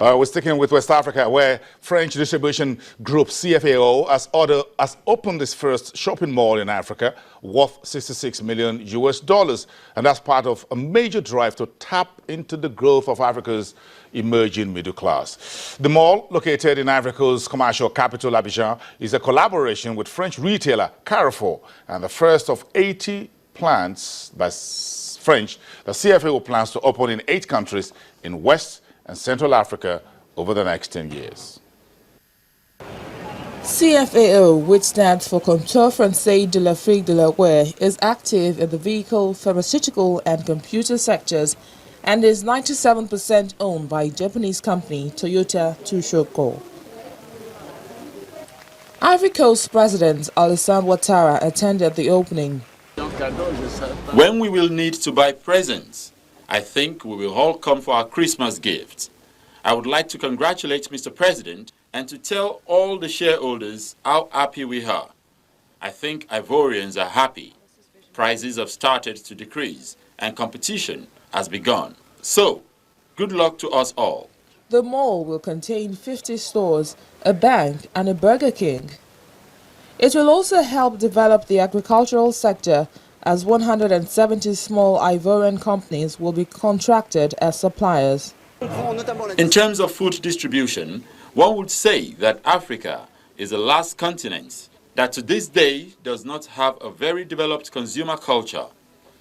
We're sticking with West Africa, where French distribution group CFAO has opened its first shopping mall in Africa worth $66 million, and that's part of a major drive to tap into the growth of Africa's emerging middle class. The mall, located in Ivory Coast's commercial capital Abidjan, is a collaboration with French retailer Carrefour and the first of 80 plants by French that CFAO plans to open in 8 countries in West and Central Africa over the next 10 years. CFAO, which stands for Comptoir Français de l'Afrique de l'Ouest, is active in the vehicle, pharmaceutical and computer sectors and is 97% owned by Japanese company Toyota Tsusho. Ivory Coast President Alassane Ouattara attended the opening. When we will need to buy presents, I think we will all come for our Christmas gifts. I would like to congratulate Mr. President and to tell all the shareholders how happy we are. I think Ivorians are happy. Prices have started to decrease and competition has begun. So, good luck to us all. The mall will contain 50 stores, a bank and a Burger King. It will also help develop the agricultural sector, as 170 small Ivorian companies will be contracted as suppliers. In terms of food distribution, one would say that Africa is the last continent that to this day does not have a very developed consumer culture.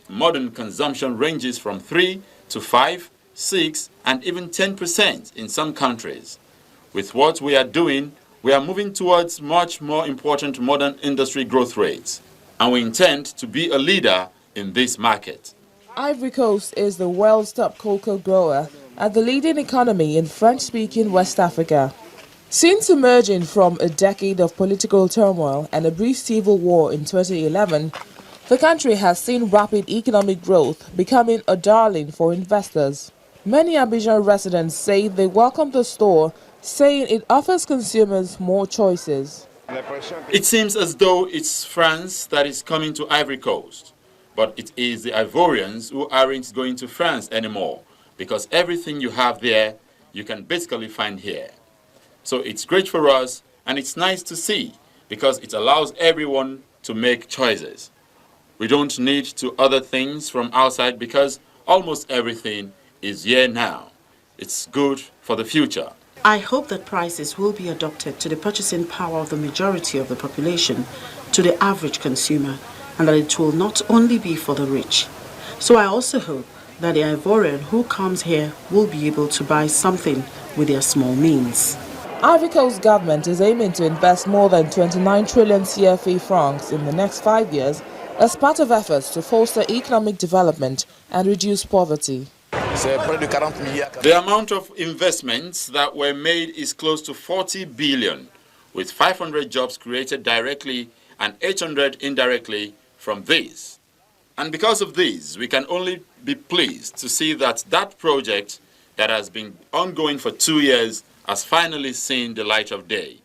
Modern consumption ranges from 3 to 5, 6 and even 10% in some countries. With what we are doing, we are moving towards much more important modern industry growth rates, and we intend to be a leader in this market. Ivory Coast is the world's top cocoa grower and the leading economy in French-speaking West Africa. Since emerging from a decade of political turmoil and a brief civil war in 2011, the country has seen rapid economic growth, becoming a darling for investors. Many Abidjan residents say they welcome the store, saying it offers consumers more choices. It seems as though it's France that is coming to Ivory Coast, but it is the Ivorians who aren't going to France anymore, because everything you have there, you can basically find here. So it's great for us, and it's nice to see, because it allows everyone to make choices. We don't need to order things from outside because almost everything is here now. It's good for the future. I hope that prices will be adopted to the purchasing power of the majority of the population, to the average consumer, and that it will not only be for the rich. So I also hope that the Ivorian who comes here will be able to buy something with their small means. Ivory Coast government is aiming to invest more than 29 trillion CFA francs in the next 5 years as part of efforts to foster economic development and reduce poverty. The amount of investments that were made is close to 40 billion, with 500 jobs created directly and 800 indirectly from this. And because of this, we can only be pleased to see that that project that has been ongoing for 2 years has finally seen the light of day.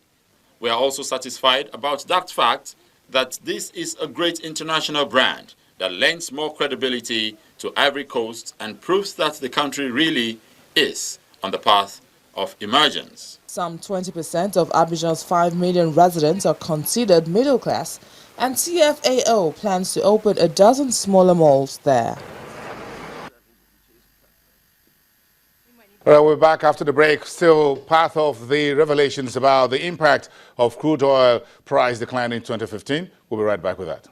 We are also satisfied about that fact that this is a great international brand that lends more credibility to Ivory Coast and proves that the country really is on the path of emergence. Some 20% of Abidjan's 5 million residents are considered middle class, and CFAO plans to open a dozen smaller malls there. Well, we're back after the break. Still part of the revelations about the impact of crude oil price decline in 2015. We'll be right back with that.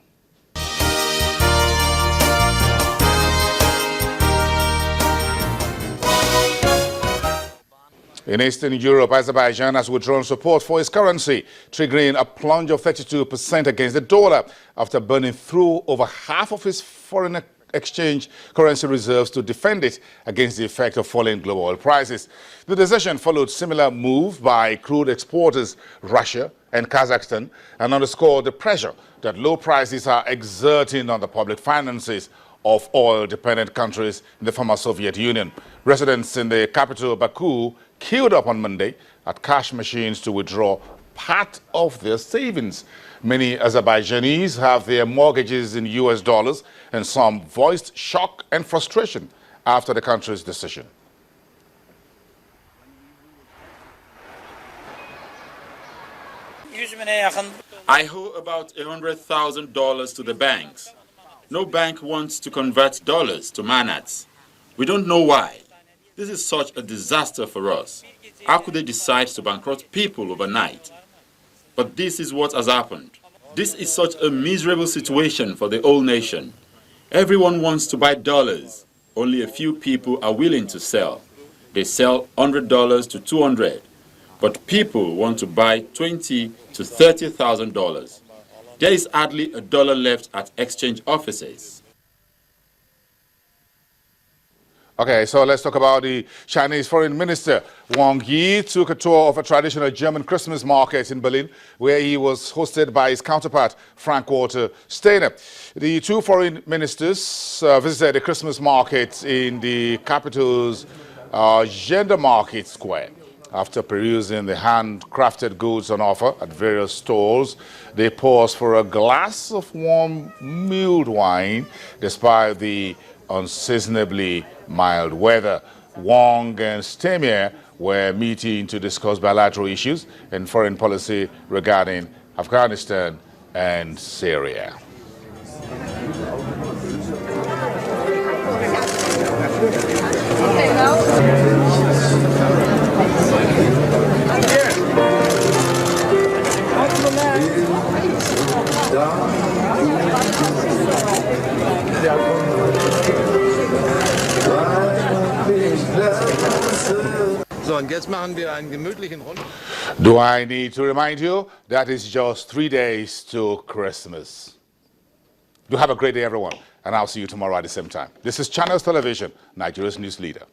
In Eastern Europe, Azerbaijan has withdrawn support for its currency, triggering a plunge of 32% against the dollar after burning through over half of its foreign exchange currency reserves to defend it against the effect of falling global oil prices. The decision followed similar move by crude exporters Russia and Kazakhstan and underscored the pressure that low prices are exerting on the public finances of oil-dependent countries in the former Soviet Union. Residents in the capital, Baku, queued up on Monday at cash machines to withdraw part of their savings. Many Azerbaijanis have their mortgages in US dollars, and some voiced shock and frustration after the country's decision. I owe about $100,000 to the banks. No bank wants to convert dollars to manats. We don't know why. This is such a disaster for us. How could they decide to bankrupt people overnight? But this is what has happened. This is such a miserable situation for the whole nation. Everyone wants to buy dollars. Only a few people are willing to sell. They sell $100 to $200. But people want to buy $20,000 to $30,000. There is hardly a dollar left at exchange offices. Okay, so let's talk about the Chinese Foreign Minister. Wang Yi took a tour of a traditional German Christmas market in Berlin, where he was hosted by his counterpart, Frank-Walter Steinmeier. The two foreign ministers visited a Christmas market in the capital's Gender Market Square. After perusing the handcrafted goods on offer at various stalls, they paused for a glass of warm mulled wine, despite the unseasonably mild weather. Wang and Steinmeier were meeting to discuss bilateral issues and foreign policy regarding Afghanistan and Syria. So, und jetzt machen wir einen gemütlichen Rundgang. Do I need to remind you that it's just 3 days to Christmas? Do have a great day, everyone, and I'll see you tomorrow at the same time. This is Channels Television, Nigeria's news leader.